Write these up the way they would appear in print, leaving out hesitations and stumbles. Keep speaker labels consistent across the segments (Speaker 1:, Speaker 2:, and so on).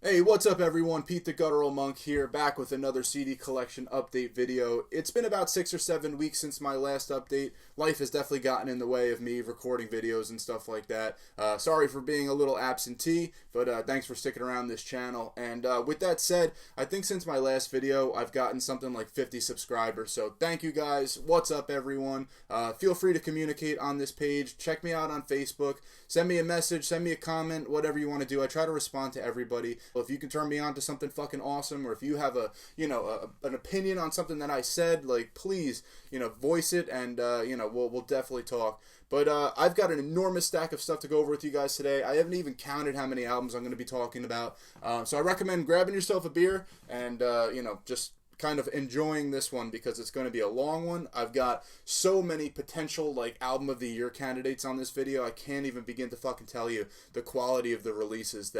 Speaker 1: Hey, what's up everyone? Pete the Guttural Monk here, back with another CD collection update video. It's been about 6 or 7 weeks since my last update. Life has definitely gotten in the way of me recording videos and stuff like that. Sorry for being a little absentee, but thanks for sticking around this channel. And with that said, I think since my last video, I've gotten something like 50 subscribers. So thank you guys. What's up everyone? Feel free to communicate on this page. Check me out on Facebook. Send me a message, send me a comment, whatever you want to do. I try to respond to everybody. If you can turn me on to something fucking awesome, or if you have an opinion on something that I said, like, please, voice it, and we'll definitely talk. But I've got an enormous stack of stuff to go over with you guys today. I haven't even counted how many albums I'm going to be talking about. So I recommend grabbing yourself a beer and just kind of enjoying this one, because it's going to be a long one. I've got so many potential album of the year candidates on this video. I can't even begin to fucking tell you the quality of the releases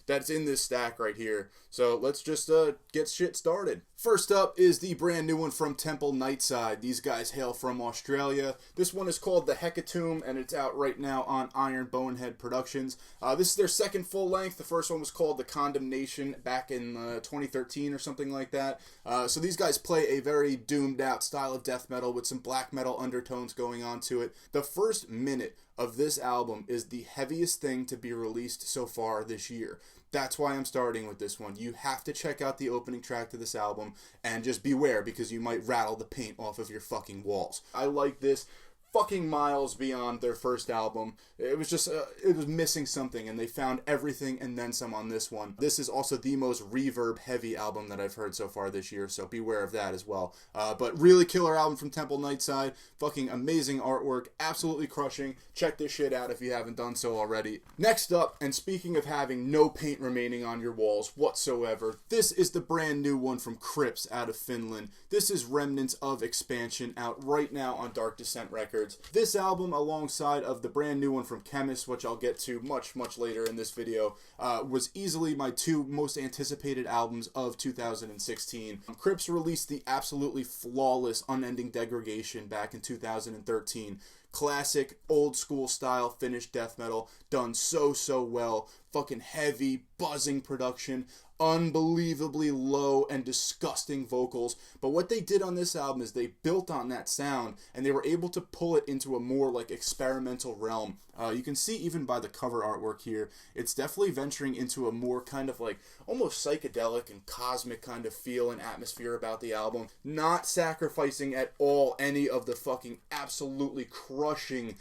Speaker 1: that's in this stack right here. So let's just get shit started. First up is the brand new one from Temple, Nightside. These guys hail from Australia. This one is called the Hecatomb, and it's out right now on Iron Bonehead Productions. This is their second full length. The first one was called The Condemnation back in 2013 or something like that. So these guys play a very doomed out style of death metal with some black metal undertones going on to it. The first minute of this album is the heaviest thing to be released so far this year. That's why I'm starting with this one. You have to check out the opening track to this album, and just beware, because you might rattle the paint off of your fucking walls. I like this fucking miles beyond their first album. It was just, it was missing something, and they found everything and then some on this one. This is also the most reverb-heavy album that I've heard so far this year, so beware of that as well. But really killer album from Temple, Nightside. Fucking amazing artwork, absolutely crushing. Check this shit out if you haven't done so already. Next up, and speaking of having no paint remaining on your walls whatsoever, this is the brand new one from Crips out of Finland. This is Remnants of Expansion, out right now on Dark Descent Records. This album, alongside of the brand new one from Khemmis, which I'll get to much later in this video, was easily my two most anticipated albums of 2016. Crips released the absolutely flawless Unending Degradation back in 2013. Classic, old school style Finnish death metal, done so well. Fucking heavy, buzzing production, unbelievably low and disgusting vocals. But what they did on this album is they built on that sound, and they were able to pull it into a more experimental realm. You can see even by the cover artwork here, it's definitely venturing into a more kind of almost psychedelic and cosmic kind of feel and atmosphere about the album. Not sacrificing at all any of the fucking absolutely crushing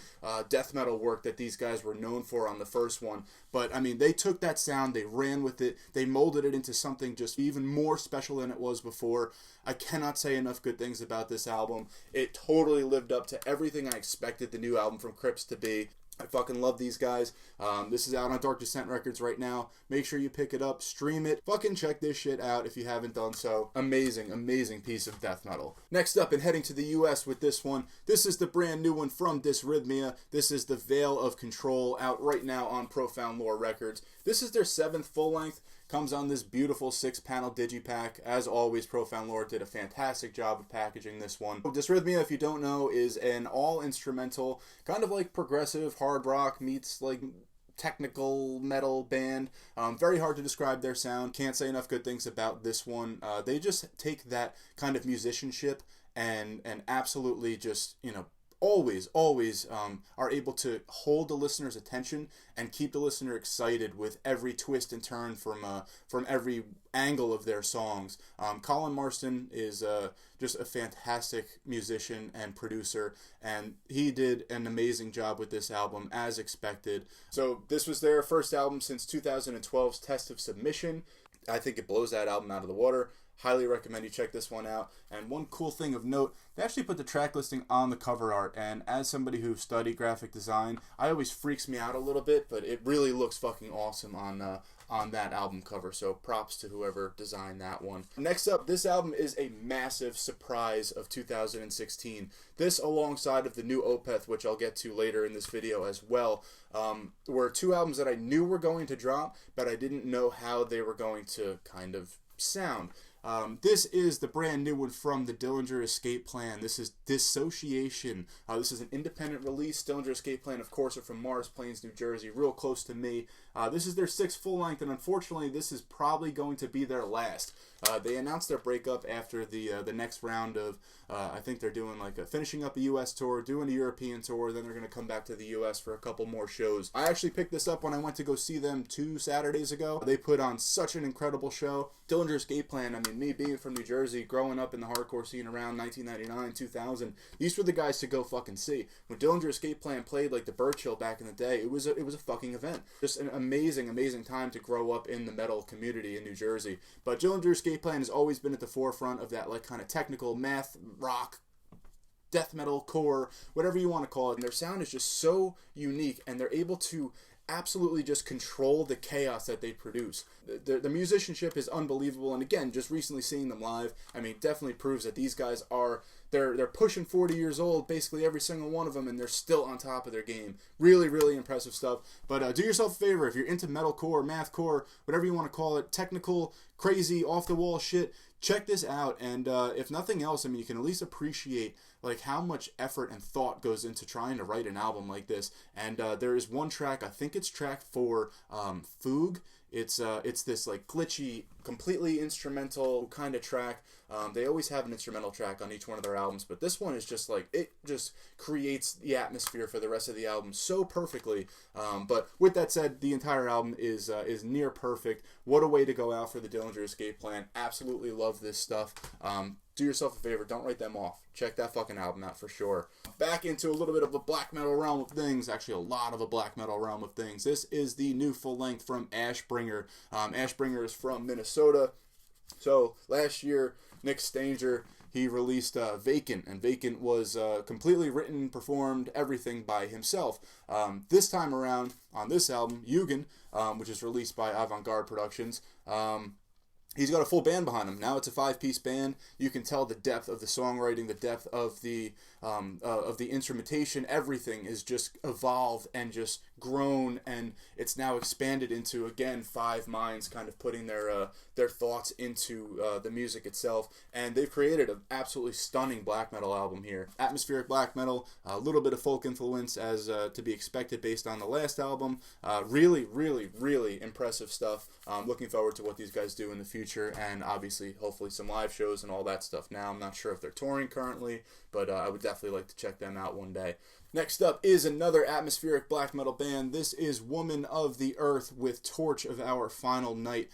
Speaker 1: death metal work that these guys were known for on the first one. But I mean, they took that sound, they ran with it, they molded it into something just even more special than it was before. I cannot say enough good things about this album. It totally lived up to everything I expected the new album from Crips to be. I fucking love these guys. This is out on Dark Descent Records right now. Make sure you pick it up, stream it, fucking check this shit out if you haven't done so. Amazing piece of death metal. Next up, and heading to the US with this one, this is the brand new one from Dysrhythmia. This is the Veil of Control, out right now on Profound Lore Records. This is their 7th full length. Comes on this beautiful 6-panel digipack. As always, Profound Lore did a fantastic job of packaging this one. Dysrhythmia, if you don't know, is an all-instrumental, kind of progressive hard rock meets technical metal band. Very hard to describe their sound. Can't say enough good things about this one. They just take that kind of musicianship and absolutely just, always are able to hold the listener's attention and keep the listener excited with every twist and turn from every angle of their songs. Colin Marston is just a fantastic musician and producer, and he did an amazing job with this album, as expected. So this was their first album since 2012's Test of Submission. I think it blows that album out of the water. Highly recommend you check this one out. And one cool thing of note, they actually put the track listing on the cover art, and as somebody who studied graphic design, it always freaks me out a little bit, but it really looks fucking awesome on that album cover, so props to whoever designed that one. Next up, this album is a massive surprise of 2016. This, alongside of the new Opeth, which I'll get to later in this video as well, were two albums that I knew were going to drop, but I didn't know how they were going to kind of sound. This is the brand new one from the Dillinger Escape Plan. This is Dissociation. This is an independent release. Dillinger Escape Plan, of course, are from Morris Plains, New Jersey, real close to me. This is their 6th full length, and unfortunately, this is probably going to be their last. They announced their breakup after the next round of, I think they're doing like finishing up a U.S. tour, doing a European tour, then they're going to come back to the U.S. for a couple more shows. I actually picked this up when I went to go see them 2 Saturdays ago. They put on such an incredible show. Dillinger Escape Plan, I mean, me being from New Jersey, growing up in the hardcore scene around 1999, 2000, these were the guys to go fucking see. When Dillinger Escape Plan played like the Birchill back in the day, it was a fucking event. Just an amazing, amazing time to grow up in the metal community in New Jersey. But Dillinger Escape Plan has always been at the forefront of that like kind of technical math, rock, death metal, core, whatever you want to call it. And their sound is just so unique, and they're able to absolutely just control the chaos that they produce. The musicianship is unbelievable, and again, just recently seeing them live, I mean, definitely proves that these guys are, they're pushing 40 years old, basically every single one of them, and they're still on top of their game. Really, really impressive stuff. But do yourself a favor, if you're into metalcore, mathcore, whatever you want to call it, technical, crazy, off-the-wall shit, check this out, and if nothing else, I mean, you can at least appreciate like how much effort and thought goes into trying to write an album like this. And there is one track, I think it's track 4, Fugue. It's this like glitchy, completely instrumental kind of track. They always have an instrumental track on each one of their albums, but this one is just like, it just creates the atmosphere for the rest of the album so perfectly. But with that said, the entire album is near perfect. What a way to go out for the Dillinger Escape Plan. Absolutely love this stuff. Do yourself a favor, don't write them off. Check that fucking album out for sure. Back into a little bit of a black metal realm of things, actually a lot of a black metal realm of things. This is the new full length from Ashbringer. Ashbringer is from Minnesota. So last year, Nick Stanger, he released Vacant, and Vacant was completely written, performed, everything by himself. This time around, on this album, Yugen, which is released by Avant-Garde Productions, he's got a full band behind him. Now it's a 5-piece band. You can tell the depth of the songwriting, the depth of the instrumentation. Everything is just evolved and just grown, and it's now expanded into, again, 5 minds kind of putting their thoughts into the music itself. And they've created an absolutely stunning black metal album here. Atmospheric black metal, a little bit of folk influence as to be expected based on the last album. Really, really, really impressive stuff. Looking forward to what these guys do in the future, and obviously, hopefully, some live shows and all that stuff. Now, I'm not sure if they're touring currently, but I would definitely like to check them out one day. Next up is another atmospheric black metal band. This is Woman of the Earth with Torch of Our Final Night.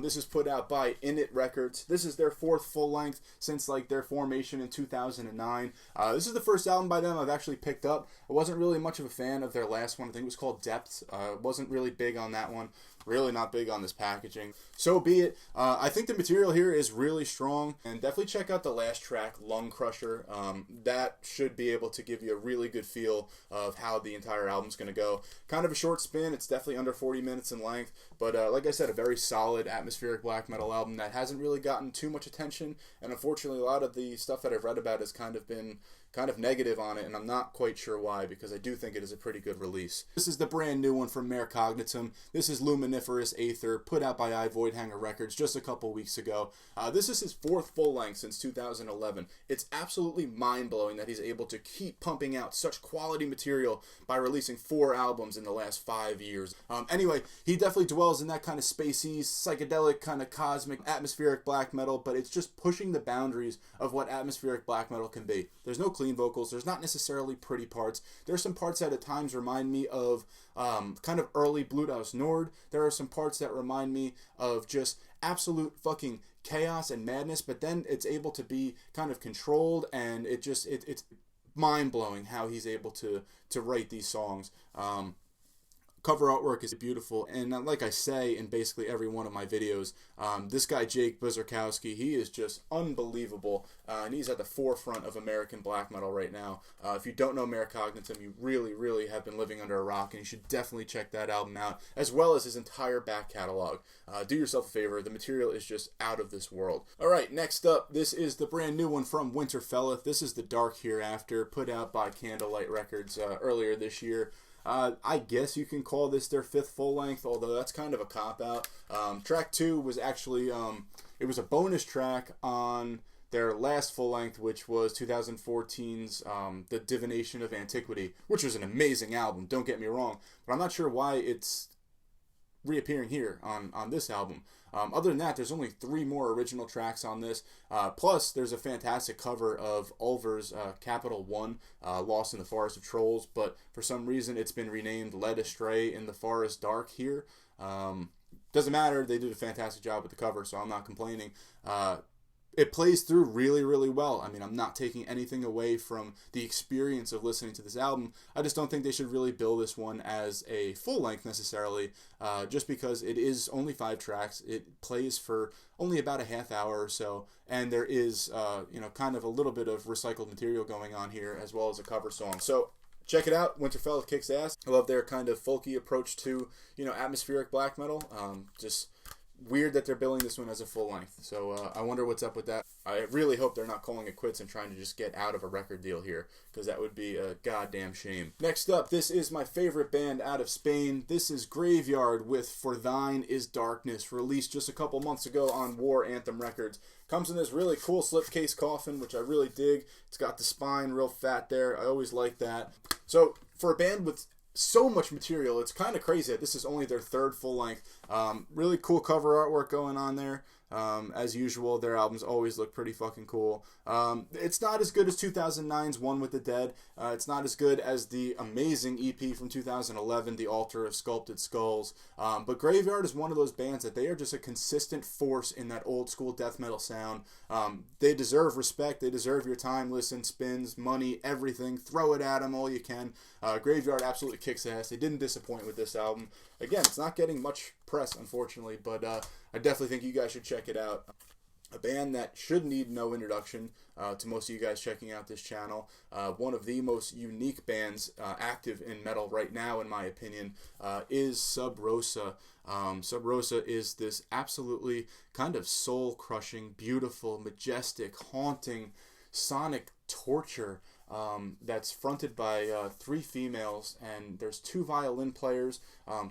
Speaker 1: This is put out by Init Records. This is their 4th full length since like their formation in 2009. This is the first album by them I've actually picked up. I wasn't really much of a fan of their last one. I think it was called Depth. Wasn't really big on that one. Really not big on this packaging. So be it. I think the material here is really strong, and definitely check out the last track, Lung Crusher. That should be able to give you a really good feel of how the entire album's going to go. Kind of a short spin. It's definitely under 40 minutes in length, but like I said, a very solid atmospheric black metal album that hasn't really gotten too much attention, and unfortunately a lot of the stuff that I've read about has kind of been negative on it, and I'm not quite sure why, because I do think it is a pretty good release. This is the brand new one from Mare Cognitum. This is Luminiferous Aether, put out by Voidhanger Records just a couple weeks ago. This is his 4th full length since 2011. It's absolutely mind-blowing that he's able to keep pumping out such quality material by releasing 4 albums in the last 5 years. Anyway, he definitely dwells in that kind of spacey, psychedelic, kind of cosmic, atmospheric black metal, but it's just pushing the boundaries of what atmospheric black metal can be. There's no clean vocals. There's not necessarily pretty parts. There's some parts that at times remind me of kind of early Bluthaus Nord. There are some parts that remind me of just absolute fucking chaos and madness, but then it's able to be kind of controlled, and it's mind-blowing how he's able to write these songs. Cover artwork is beautiful, and like I say in basically every one of my videos, this guy Jake Buzarkowski, he is just unbelievable, and he's at the forefront of American black metal right now. If you don't know Mare Cognitum, you really, really have been living under a rock, and you should definitely check that album out, as well as his entire back catalog. Do yourself a favor, the material is just out of this world. Alright, next up, this is the brand new one from Winterfylleth. This is The Dark Hereafter, put out by Candlelight Records earlier this year. I guess you can call this their 5th full length, although that's kind of a cop-out. Track 2 was actually It was a bonus track on their last full length, which was 2014's The Divination of Antiquity, which was an amazing album, don't get me wrong, but I'm not sure why it's reappearing here on this album. Other than that, there's only 3 more original tracks on this. Plus, there's a fantastic cover of Ulver's Capital One, Lost in the Forest of Trolls, but for some reason it's been renamed Led Astray in the Forest Dark here. Doesn't matter, they did a fantastic job with the cover, so I'm not complaining. It plays through really, really well. I mean, I'm not taking anything away from the experience of listening to this album. I just don't think they should really bill this one as a full length necessarily, just because it is only 5 tracks. It plays for only about a half hour or so, and there is, kind of a little bit of recycled material going on here, as well as a cover song. So check it out. Winterfell kicks ass. I love their kind of folky approach to, atmospheric black metal. Just weird that they're billing this one as a full length. So I wonder what's up with that. I really hope they're not calling it quits and trying to just get out of a record deal here, because that would be a goddamn shame. Next up, this is my favorite band out of Spain. This is Graveyard with For Thine Is Darkness, released just a couple months ago on War Anthem Records. Comes in this really cool slipcase coffin, which I really dig. It's got the spine real fat there. I always like that. So for a band with so much material, it's kind of crazy that this is only their 3rd full length. Really cool cover artwork going on there. As usual, their albums always look pretty fucking cool. It's not as good as 2009's One with the Dead. It's not as good as the amazing EP from 2011, The Altar of Sculpted Skulls. But Graveyard is one of those bands that they are just a consistent force in that old school death metal sound. They deserve respect. They deserve your time, listen, spins, money, everything. Throw it at them all you can. Graveyard absolutely kicks ass. They didn't disappoint with this album. Again, it's not getting much press, unfortunately, but I definitely think you guys should check it out. A band that should need no introduction to most of you guys checking out this channel. One of the most unique bands active in metal right now, in my opinion, is Subrosa. Subrosa is this absolutely kind of soul-crushing, beautiful, majestic, haunting, sonic torture that's fronted by 3 females, and there's 2 violin players.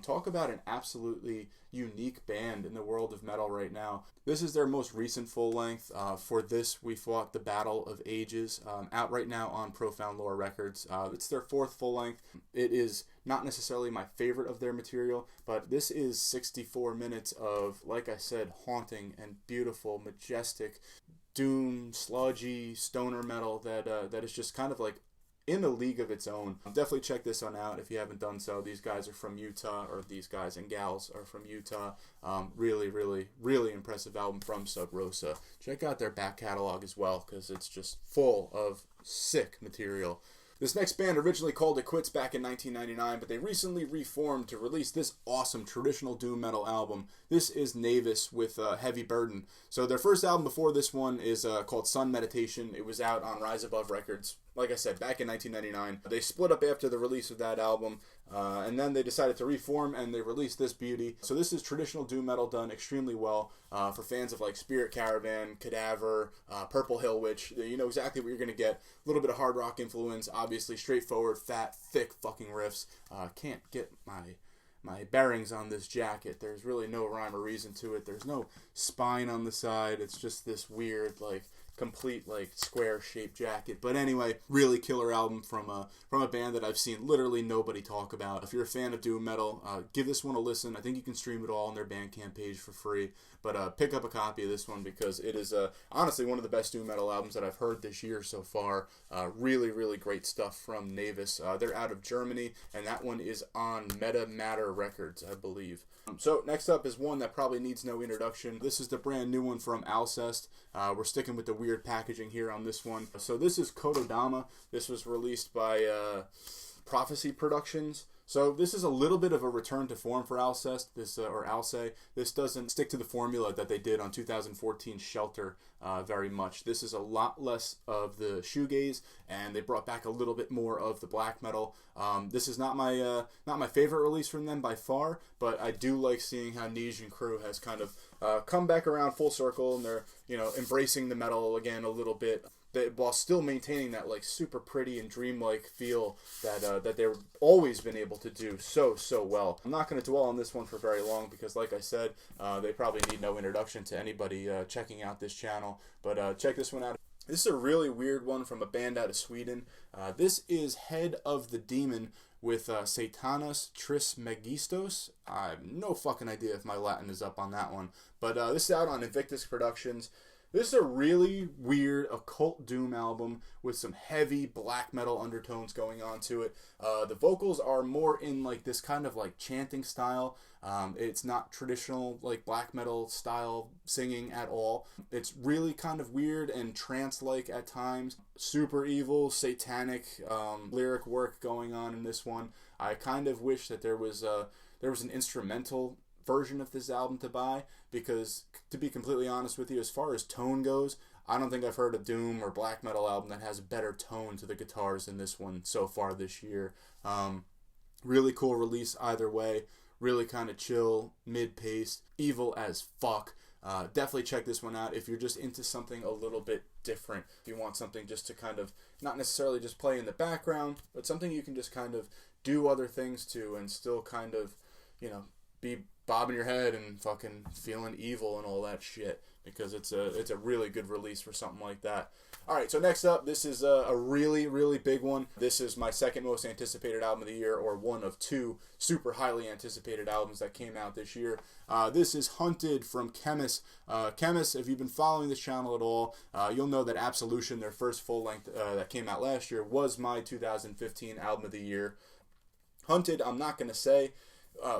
Speaker 1: Talk about an absolutely unique band in the world of metal right now. This is their most recent full length. For this, we fought the Battle of Ages, out right now on Profound Lore Records. It's their 4th full length. It is not necessarily my favorite of their material, but this is 64 minutes of, like I said, haunting and beautiful, majestic, doom, sludgy, stoner metal that is just kind of like in a league of its own. Definitely check this one out if you haven't done so. These guys are from Utah, or these guys and gals are from Utah. Really, really, really impressive album from Subrosa. Check out their back catalog as well, because it's just full of sick material. This next band originally called it quits back in 1999, but they recently reformed to release this awesome traditional doom metal album. This is Naevus with Heavy Burden. So their first album before this one is called Sun Meditation. It was out on Rise Above Records, like I said, back in 1999. They split up after the release of that album, and then they decided to reform, and they released this beauty. So this is traditional doom metal done extremely well for fans of like Spirit Caravan, Cadaver, Purple Hill Witch. You know exactly what you're going to get. A little bit of hard rock influence, obviously straightforward, fat, thick fucking riffs. Can't get my bearings on this jacket. There's really no rhyme or reason to it. There's no spine on the side. It's just this weird, like, complete, like, square-shaped jacket. But anyway, really killer album from a band that I've seen literally nobody talk about. If you're a fan of doom metal, give this one a listen. I think you can stream it all on their Bandcamp page for free. But pick up a copy of this one, because it is honestly one of the best doom metal albums that I've heard this year so far. Really, really great stuff from Naevus. They're out of Germany, and that one is on Matter Records, I believe. So next up is one that probably needs no introduction. This is the brand new one from Alcest. We're sticking with the weird packaging here on this one. So this is Kodama. This was released by Prophecy Productions. So this is a little bit of a return to form for Alcest, or Alce. This doesn't stick to the formula that they did on 2014 Shelter very much. This is a lot less of the shoegaze, and they brought back a little bit more of the black metal. This is not my favorite release from them by far, but I do like seeing how Nige and crew has kind of come back around full circle, and they're embracing the metal again a little bit. while still maintaining that like super pretty and dreamlike feel that they've always been able to do so well. I'm not going to dwell on this one for very long because, like I said, they probably need no introduction to anybody checking out this channel. But check this one out. This is a really weird one from a band out of Sweden. This is Head of the Demon with Sathanas Trismegistos. I have no fucking idea if my Latin is up on that one. But this is out on Invictus Productions. This is a really weird occult doom album with some heavy black metal undertones going on to it. The vocals are more in like this kind of like chanting style. It's not traditional like black metal style singing at all. It's really kind of weird and trance-like at times. Super evil, satanic lyric work going on in this one. I kind of wish that there was an instrumental version of this album to buy, because to be completely honest with you, as far as tone goes, I don't think I've heard a doom or black metal album that has a better tone to the guitars than this one so far this year. Really cool release either way. Really kind of chill, mid-paced, evil as fuck. Definitely check this one out if you're just into something a little bit different. If you want something just to kind of, not necessarily just play in the background, but something you can just kind of do other things to and still kind of, you know, be bobbing your head and fucking feeling evil and all that shit, because it's a really good release for something like that. Alright, so next up, this is a really big one. This is my second most anticipated album of the year, or one of two super highly anticipated albums that came out this year. This is Hunted from Khemmis. Khemmis, if you've been following this channel at all, you'll know that Absolution, their first full length that came out last year, was my 2015 album of the year. Hunted, I'm not going to say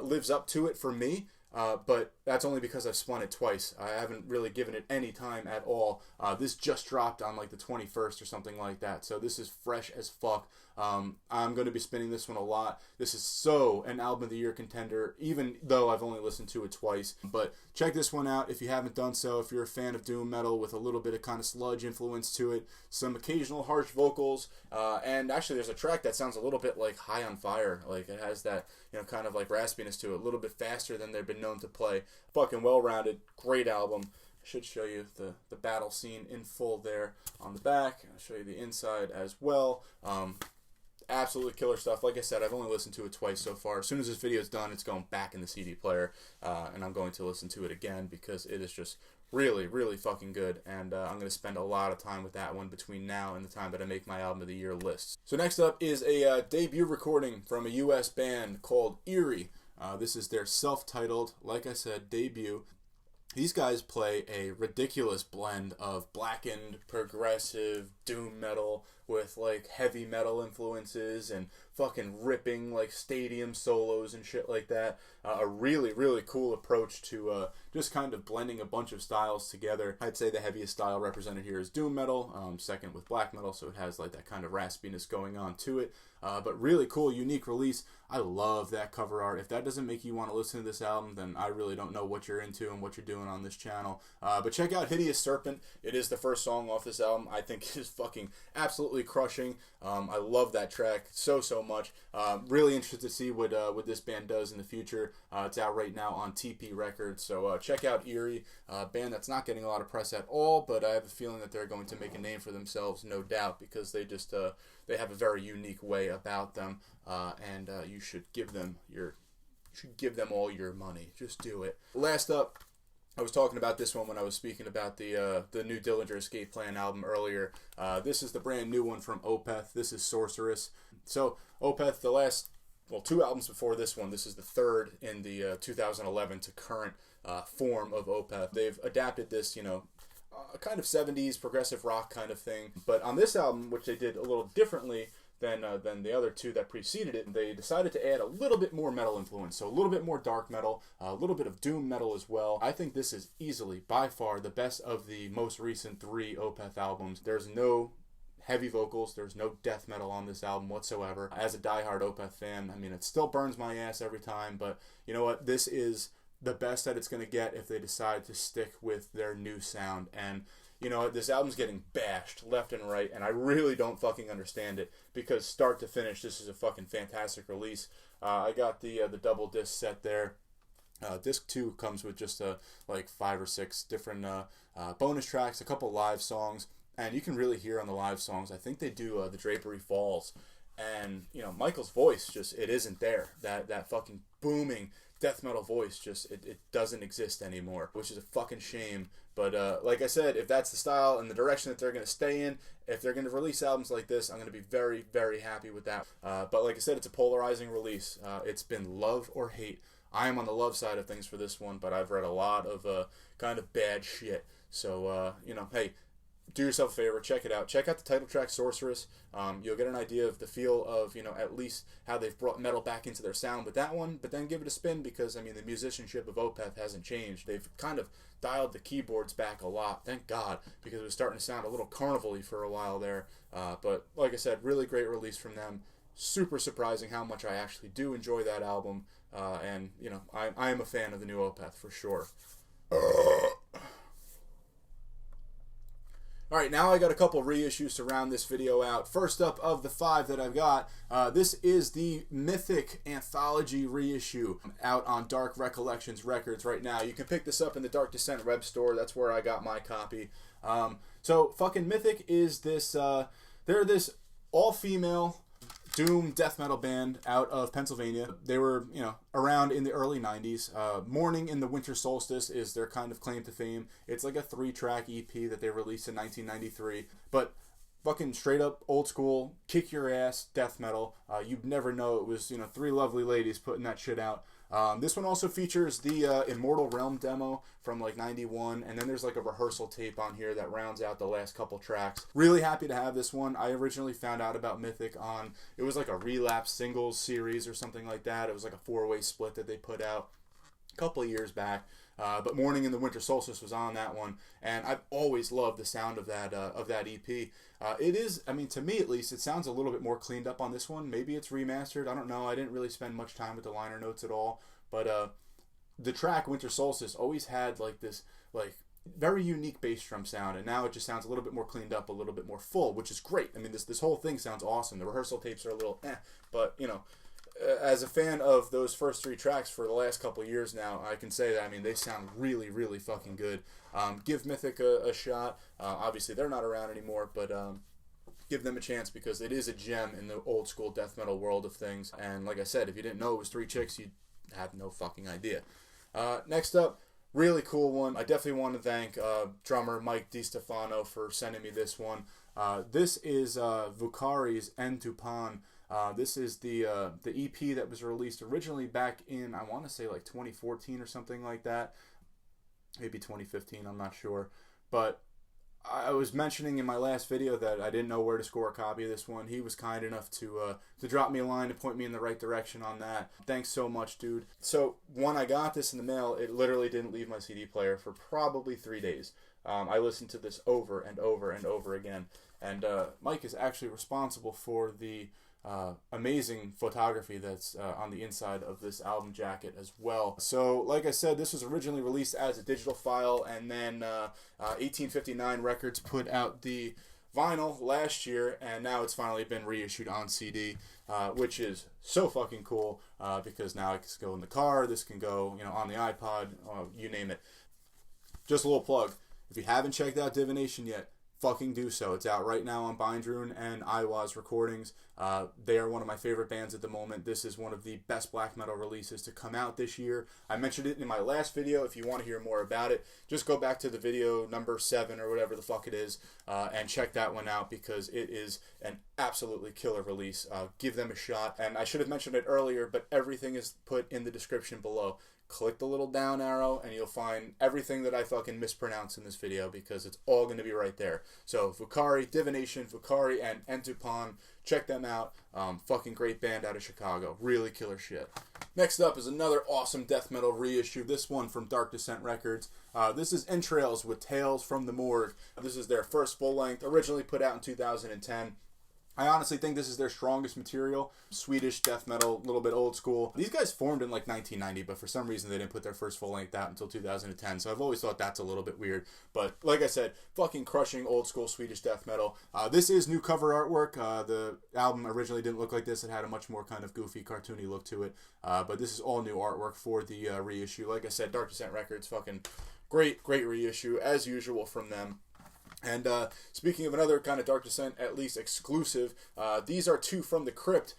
Speaker 1: lives up to it for me, but that's only because I've spun it twice. I haven't really given it any time at all. This just dropped on like the 21st or something like that, so this is fresh as fuck. I'm going to be spinning this one a lot. This is so an album of the year contender, even though I've only listened to it twice. But check this one out if you haven't done so. If you're a fan of doom metal with a little bit of kind of sludge influence to it, some occasional harsh vocals, and actually there's a track that sounds a little bit like High on Fire. Like it has that, you know, kind of like raspiness to it, a little bit faster than they've been known to play. Fucking well-rounded, great album. I should show you the battle scene in full there on the back. I'll show you the inside as well. Absolutely killer stuff. Like I said, I've only listened to it twice so far. As soon as this video is done, it's going back in the CD player, and I'm going to listen to it again because it is just really fucking good, and I'm going to spend a lot of time with that one between now and the time that I make my album of the year list. So next up is a debut recording from a US band called Eerie. This is their self-titled, like I said, debut. These guys play a ridiculous blend of blackened, progressive, doom metal with like heavy metal influences and fucking ripping like stadium solos and shit like that. A really cool approach to just kind of blending a bunch of styles together. I'd say the heaviest style represented here is doom metal, second with black metal, so it has like that kind of raspiness going on to it. But really cool, unique release. I love that cover art. If that doesn't make you want to listen to this album, then I really don't know what you're into and what you're doing on this channel. But check out Hideous Serpent. It is the first song off this album. I think it is fucking absolutely crushing. I love that track so much. Really interested to see what this band does in the future. It's out right now on TP Records, so check out Eerie, band that's not getting a lot of press at all, but I have a feeling that they're going to make a name for themselves, no doubt, because they just they have a very unique way about them, and you should give them all your money. Just do it. Last up, I was talking about this one when I was speaking about the new Dillinger Escape Plan album earlier. This is the brand new one from Opeth. This is Sorceress. So Opeth, the last, well, two albums before this one, this is the third in the 2011 to current form of Opeth. They've adapted this, you know, kind of 70s progressive rock kind of thing. But on this album, which they did a little differently than the other two that preceded it, they decided to add a little bit more metal influence. So a little bit more dark metal, a little bit of doom metal as well. I think this is easily, by far, the best of the most recent three Opeth albums. There's no heavy vocals, there's no death metal on this album whatsoever. As a diehard Opeth fan, I mean, it still burns my ass every time, but you know what? This is the best that it's going to get if they decide to stick with their new sound. And you know, this album's getting bashed left and right, and I really don't fucking understand it, because start to finish, this is a fucking fantastic release. I got the double disc set there. Disc 2 comes with just like 5 or 6 different bonus tracks, a couple live songs. And you can really hear on the live songs, I think they do The Drapery Falls. And, you know, Michael's voice just, it isn't there. That fucking booming death metal voice just, it doesn't exist anymore, which is a fucking shame. But like I said, if that's the style and the direction that they're going to stay in, if they're going to release albums like this, I'm going to be very, very happy with that. But like I said, it's a polarizing release. It's been love or hate. I am on the love side of things for this one, but I've read a lot of kind of bad shit. So, you know, hey, do yourself a favor, check it out. Check out the title track, Sorceress. You'll get an idea of the feel of, you know, at least how they've brought metal back into their sound with that one, but then give it a spin because, I mean, the musicianship of Opeth hasn't changed. They've kind of dialed the keyboards back a lot, thank God, because it was starting to sound a little carnival-y for a while there. But like I said, really great release from them. Super surprising how much I actually do enjoy that album. And, you know, I am a fan of the new Opeth for sure. Alright, now I got a couple reissues to round this video out. First up of the 5 that I've got, this is the Mythic Anthology reissue out on Dark Recollections Records right now. You can pick this up in the Dark Descent web store. That's where I got my copy. So, fucking Mythic is this, they're this all-female doom death metal band out of Pennsylvania. They were, you know, around in the early 90s. Mourning in the Winter Solstice is their kind of claim to fame. It's like a 3-track EP that they released in 1993. But fucking straight up old school, kick your ass death metal. You'd never know it was, you know, 3 lovely ladies putting that shit out. This one also features the Immortal Realm demo from like 91, and then there's like a rehearsal tape on here that rounds out the last couple tracks. Really happy to have this one. I originally found out about Mythic on, it was like a Relapse singles series or something like that. It was like a 4-way split that they put out a couple of years back. But Mourning in the Winter Solstice was on that one, and I've always loved the sound of that EP. It is, I mean, to me at least, it sounds a little bit more cleaned up on this one. Maybe it's remastered. I don't know. I didn't really spend much time with the liner notes at all. But the track Winter Solstice always had like this like very unique bass drum sound, and now it just sounds a little bit more cleaned up, a little bit more full, which is great. I mean, this whole thing sounds awesome. The rehearsal tapes are a little but you know, as a fan of those first 3 tracks for the last couple of years now, I can say that, I mean, they sound really, really fucking good. Give Mythic a shot. Obviously, they're not around anymore, but give them a chance because it is a gem in the old school death metal world of things. And like I said, if you didn't know it was 3 chicks, you'd have no fucking idea. Next up, really cool one. I definitely want to thank drummer Mike DiStefano for sending me this one. This is Vukari En To Pan. This is the EP that was released originally back in, I want to say like 2014 or something like that. Maybe 2015, I'm not sure. But I was mentioning in my last video that I didn't know where to score a copy of this one. He was kind enough to drop me a line to point me in the right direction on that. Thanks so much, dude. So when I got this in the mail, it literally didn't leave my CD player for probably 3 days. I listened to this over and over and over again. And Mike is actually responsible for the amazing photography that's on the inside of this album jacket as well. So, like I said, this was originally released as a digital file, and then 1859 Records put out the vinyl last year, and now it's finally been reissued on CD, which is so fucking cool, because now it can go in the car, this can go, you know, on the iPod, you name it. Just a little plug. If you haven't checked out Divination yet, fucking do so. It's out right now on Bindrune and Iwas Recordings. They are one of my favorite bands at the moment. This is one of the best black metal releases to come out this year. I mentioned it in my last video. If you want to hear more about it, just go back to the video number 7 or whatever the fuck it is, and check that one out because it is an absolutely killer release. Give them a shot. And I should have mentioned it earlier, but everything is put in the description below. Click the little down arrow and you'll find everything that I fucking mispronounce in this video because it's all going to be right there. So Vukari, Divination, Vukari, and En To Pan. Check them out. Fucking great band out of Chicago. Really killer shit. Next up is another awesome death metal reissue. This one from Dark Descent Records. This is Entrails with Tales from the Morgue. This is their first full length, originally put out in 2010. I honestly think this is their strongest material. Swedish death metal, a little bit old school. These guys formed in like 1990, but for some reason they didn't put their first full length out until 2010, so I've always thought that's a little bit weird. But like I said, fucking crushing old school Swedish death metal. This is new cover artwork. The album originally didn't look like this. It had a much more kind of goofy, cartoony look to it. But this is all new artwork for the reissue. Like I said, Dark Descent Records, fucking great reissue, as usual from them. And speaking of another kind of Dark Descent, at least exclusive, these are two from the Crypt.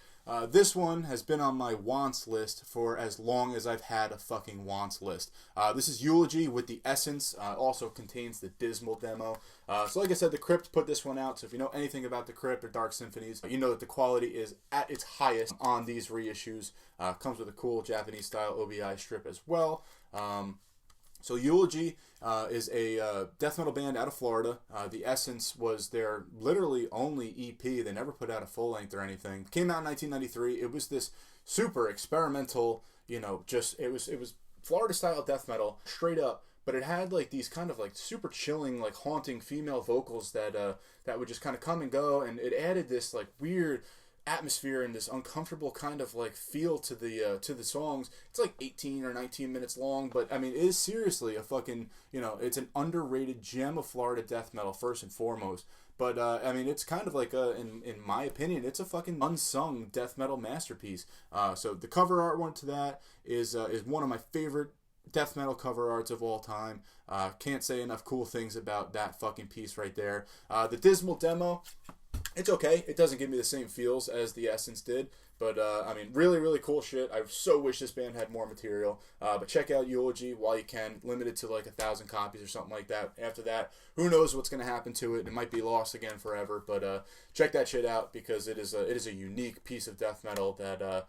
Speaker 1: This one has been on my wants list for as long as I've had a fucking wants list. This is Eulogy with the Essence. Also contains the Dismal demo. So like I said, the Crypt put this one out. So if you know anything about the Crypt or Dark Symphonies, you know that the quality is at its highest on these reissues. Comes with a cool Japanese style OBI strip as well. So Eulogy is a death metal band out of Florida. The Essence was their literally only EP. They never put out a full length or anything. Came out in 1993. It was this super experimental, you know, it was Florida style death metal straight up. But it had like these kind of like super chilling, like haunting female vocals that would just kind of come and go, and it added this like weird atmosphere and this uncomfortable kind of like feel to the songs. It's like 18 or 19 minutes long, but I mean, it is seriously a fucking, you know, it's an underrated gem of Florida death metal first and foremost. But I mean, it's kind of like in my opinion, it's a fucking unsung death metal masterpiece. So the cover art to that is one of my favorite death metal cover arts of all time. Can't say enough cool things about that fucking piece right there. The Dismal demo, it's okay. It doesn't give me the same feels as the Essence did, but I mean, really, really cool shit. I so wish this band had more material. But check out Eulogy while you can. Limited to like 1,000 copies or something like that. After that, who knows what's going to happen to it? It might be lost again forever. But check that shit out because it is a unique piece of death metal that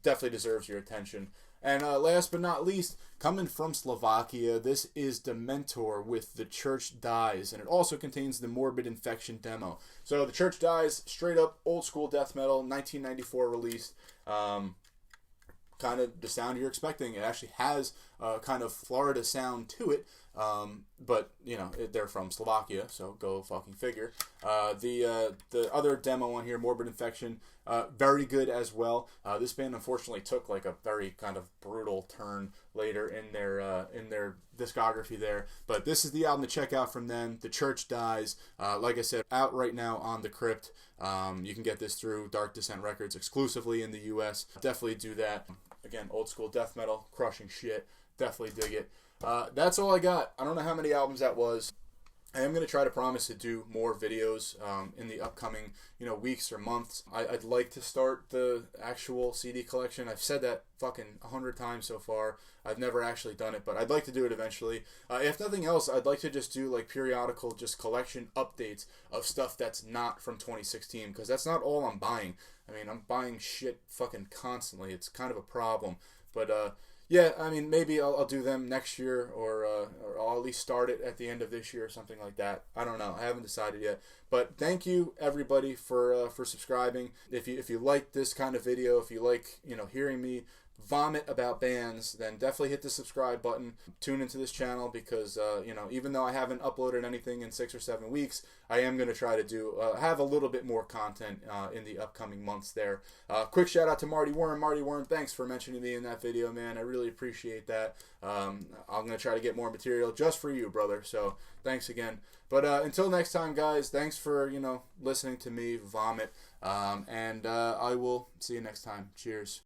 Speaker 1: definitely deserves your attention. And last but not least, coming from Slovakia, this is Dementor with The Church Dies, and it also contains the Morbid Infection demo. So The Church Dies, straight up old school death metal, 1994 released. Kind of the sound you're expecting. It actually has kind of Florida sound to it, but you know they're from Slovakia, so go fucking figure. The other demo on here, Morbid Infection, very good as well. This band unfortunately took like a very kind of brutal turn later in their discography there, but this is the album to check out from them. The Church Dies, like I said, out right now on the Crypt. You can get this through Dark Descent Records exclusively in the U.S. Definitely do that. Again, old school death metal, crushing shit. Definitely dig it. That's all I got. I don't know how many albums that was. I am going to try to promise to do more videos in the upcoming, weeks or months. I'd like to start the actual CD collection. I've said that fucking 100 times so far. I've never actually done it, but I'd like to do it eventually. If nothing else, I'd like to just do like periodical just collection updates of stuff that's not from 2016, because that's not all I'm buying. I mean, I'm buying shit fucking constantly. It's kind of a problem. But, yeah, I mean, maybe I'll do them next year, or I'll at least start it at the end of this year or something like that. I don't know. I haven't decided yet. But thank you, everybody, for subscribing. If you like this kind of video, if you like, hearing me vomit about bands, then definitely hit the subscribe button. Tune into this channel because, even though I haven't uploaded anything in 6 or 7 weeks, I am going to try to have a little bit more content in the upcoming months there. Quick shout out to Marty Worm. Marty Worm, thanks for mentioning me in that video, man. I really appreciate that. I'm going to try to get more material just for you, brother. So thanks again. But until next time, guys, thanks for, listening to me vomit. And I will see you next time. Cheers.